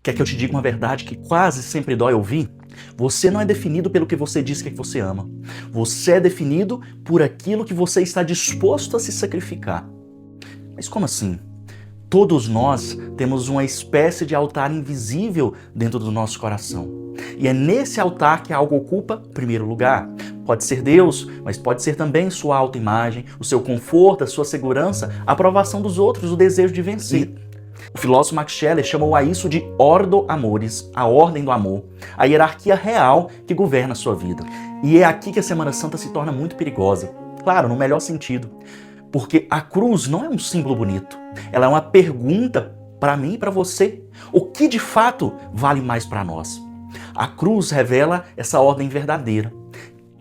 Quer que eu te diga uma verdade que quase sempre dói ouvir? Você não é definido pelo que você diz que você ama. Você é definido por aquilo que você está disposto a se sacrificar. Mas como assim? Todos nós temos uma espécie de altar invisível dentro do nosso coração. E é nesse altar que algo ocupa o primeiro lugar. Pode ser Deus, mas pode ser também sua autoimagem, o seu conforto, a sua segurança, a aprovação dos outros, o desejo de vencer. O filósofo Max Scheler chamou a isso de Ordo Amoris, a ordem do amor, a hierarquia real que governa a sua vida. E é aqui que a Semana Santa se torna muito perigosa. Claro, no melhor sentido. Porque a cruz não é um símbolo bonito. Ela é uma pergunta para mim e para você. O que de fato vale mais para nós? A cruz revela essa ordem verdadeira.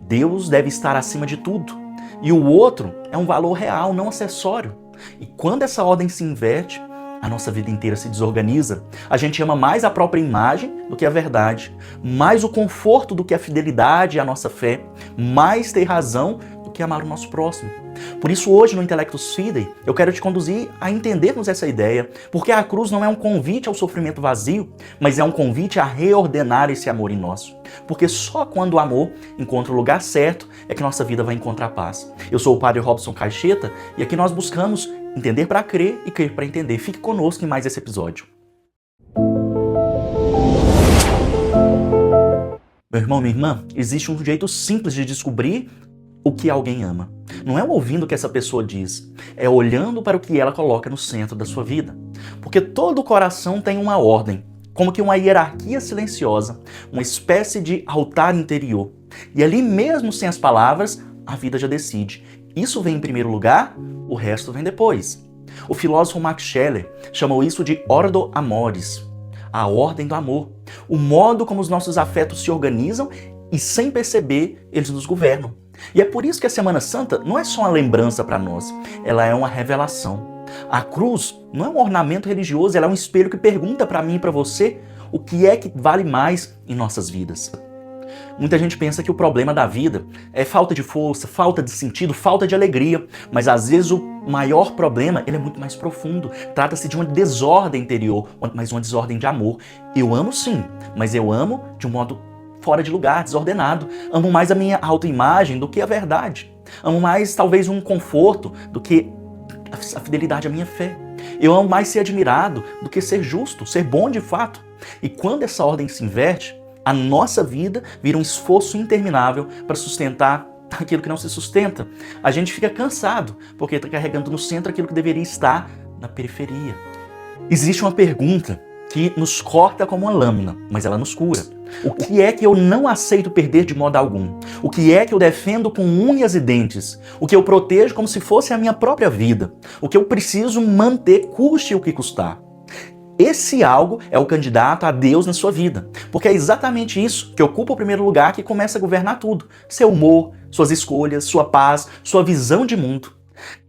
Deus deve estar acima de tudo. E o outro é um valor real, não acessório. E quando essa ordem se inverte, a nossa vida inteira se desorganiza. A gente ama mais a própria imagem do que a verdade, mais o conforto do que a fidelidade e a nossa fé, mais ter razão do que amar o nosso próximo. Por isso hoje no Intellectus Fidei eu quero te conduzir a entendermos essa ideia, porque a cruz não é um convite ao sofrimento vazio, mas é um convite a reordenar esse amor em nós. Porque só quando o amor encontra o lugar certo é que nossa vida vai encontrar paz. Eu sou o Padre Robson Caixeta e aqui nós buscamos entender para crer e crer para entender. Fique conosco em mais esse episódio. Meu irmão, minha irmã, existe um jeito simples de descobrir o que alguém ama. Não é ouvindo o que essa pessoa diz, é olhando para o que ela coloca no centro da sua vida. Porque todo coração tem uma ordem, como que uma hierarquia silenciosa, uma espécie de altar interior. E ali mesmo sem as palavras, a vida já decide. Isso vem em primeiro lugar, o resto vem depois. O filósofo Max Scheler chamou isso de Ordo Amoris, a ordem do amor. O modo como os nossos afetos se organizam e, sem perceber, eles nos governam. E é por isso que a Semana Santa não é só uma lembrança para nós, ela é uma revelação. A cruz não é um ornamento religioso, ela é um espelho que pergunta para mim e para você o que é que vale mais em nossas vidas. Muita gente pensa que o problema da vida é falta de força, falta de sentido, falta de alegria, mas às vezes o maior problema ele é muito mais profundo. Trata-se de uma desordem interior, mas uma desordem de amor. Eu amo sim, mas eu amo de um modo fora de lugar, desordenado. Amo mais a minha autoimagem do que a verdade. Amo mais talvez um conforto do que a fidelidade à minha fé. Eu amo mais ser admirado do que ser justo, ser bom de fato. E quando essa ordem se inverte, a nossa vida vira um esforço interminável para sustentar aquilo que não se sustenta. A gente fica cansado, porque está carregando no centro aquilo que deveria estar na periferia. Existe uma pergunta que nos corta como uma lâmina, mas ela nos cura. O que é que eu não aceito perder de modo algum? O que é que eu defendo com unhas e dentes? O que eu protejo como se fosse a minha própria vida? O que eu preciso manter, custe o que custar? Esse algo é o candidato a Deus na sua vida, porque é exatamente isso que ocupa o primeiro lugar, que começa a governar tudo. Seu humor, suas escolhas, sua paz, sua visão de mundo.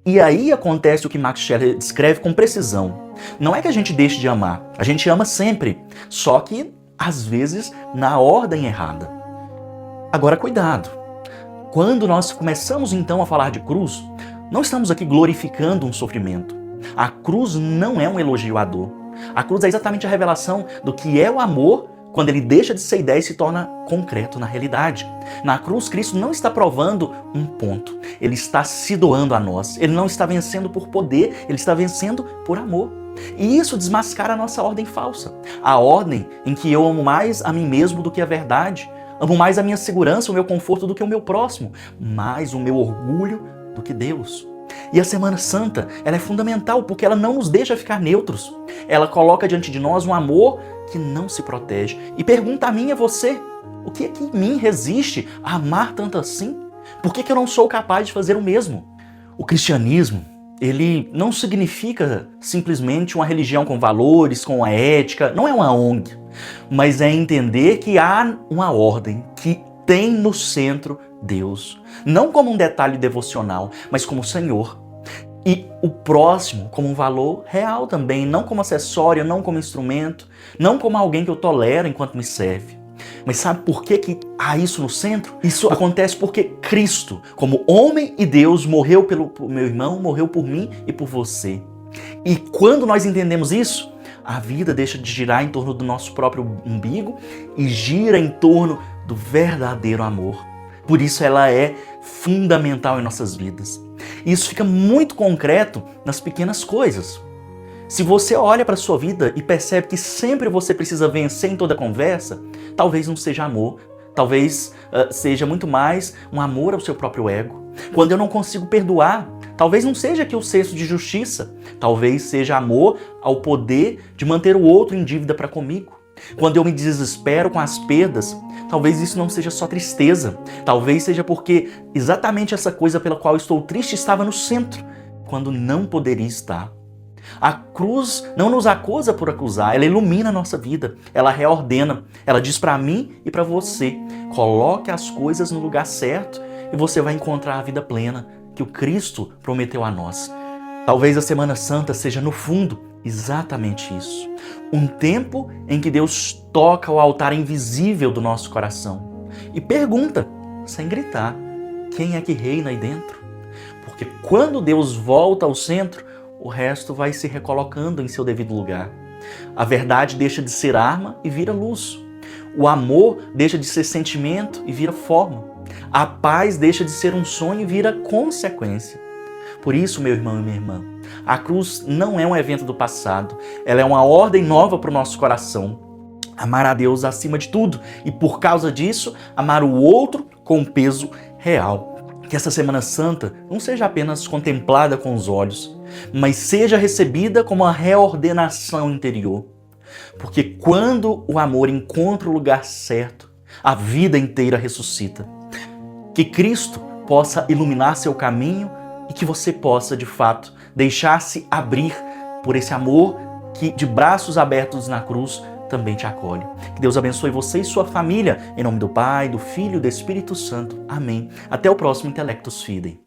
E aí acontece o que Max Scheler descreve com precisão. Não é que a gente deixe de amar, a gente ama sempre, só que às vezes na ordem errada. Agora cuidado, quando nós começamos então a falar de cruz, não estamos aqui glorificando um sofrimento. A cruz não é um elogio à dor. A cruz é exatamente a revelação do que é o amor quando ele deixa de ser ideia e se torna concreto na realidade. Na cruz, Cristo não está provando um ponto. Ele está se doando a nós. Ele não está vencendo por poder, ele está vencendo por amor. E isso desmascara a nossa ordem falsa. A ordem em que eu amo mais a mim mesmo do que a verdade. Amo mais a minha segurança, o meu conforto do que o meu próximo. Mais o meu orgulho do que Deus. E a Semana Santa, ela é fundamental porque ela não nos deixa ficar neutros. Ela coloca diante de nós um amor que não se protege. E pergunta a mim e a você, o que é que em mim resiste a amar tanto assim? Por que eu não sou capaz de fazer o mesmo? O cristianismo, ele não significa simplesmente uma religião com valores, com uma ética, não é uma ONG, mas é entender que há uma ordem que tem no centro Deus, não como um detalhe devocional, mas como Senhor. E o próximo como um valor real também, não como acessório, não como instrumento, não como alguém que eu tolero enquanto me serve. Mas sabe por que há isso no centro? Isso acontece porque Cristo, como homem e Deus, morreu pelo meu irmão, morreu por mim e por você. E quando nós entendemos isso, A vida deixa de girar em torno do nosso próprio umbigo e gira em torno do verdadeiro amor. Por isso ela é fundamental em nossas vidas. E isso fica muito concreto nas pequenas coisas. Se você olha para a sua vida e percebe que sempre você precisa vencer em toda conversa, talvez não seja amor, talvez seja muito mais um amor ao seu próprio ego. Quando eu não consigo perdoar, talvez não seja aqui o senso de justiça, talvez seja amor ao poder de manter o outro em dívida para comigo. Quando eu me desespero com as perdas, talvez isso não seja só tristeza, talvez seja porque exatamente essa coisa pela qual estou triste estava no centro, quando não poderia estar. A cruz não nos acusa por acusar, ela ilumina a nossa vida, ela reordena, ela diz para mim e para você, coloque as coisas no lugar certo e você vai encontrar a vida plena que o Cristo prometeu a nós. Talvez a Semana Santa seja, no fundo, exatamente isso. Um tempo em que Deus toca o altar invisível do nosso coração e pergunta, sem gritar, quem é que reina aí dentro? Porque quando Deus volta ao centro, o resto vai se recolocando em seu devido lugar. A verdade deixa de ser arma e vira luz. O amor deixa de ser sentimento e vira forma. A paz deixa de ser um sonho e vira consequência. Por isso, meu irmão e minha irmã, a cruz não é um evento do passado, ela é uma ordem nova para o nosso coração. Amar a Deus acima de tudo e, por causa disso, amar o outro com peso real. Que essa Semana Santa não seja apenas contemplada com os olhos, mas seja recebida como uma reordenação interior. Porque quando o amor encontra o lugar certo, a vida inteira ressuscita. Que Cristo possa iluminar seu caminho e que você possa, de fato, deixar-se abrir por esse amor que, de braços abertos na cruz, também te acolhe. Que Deus abençoe você e sua família. Em nome do Pai, do Filho e do Espírito Santo. Amém. Até o próximo Intelectus Fidei.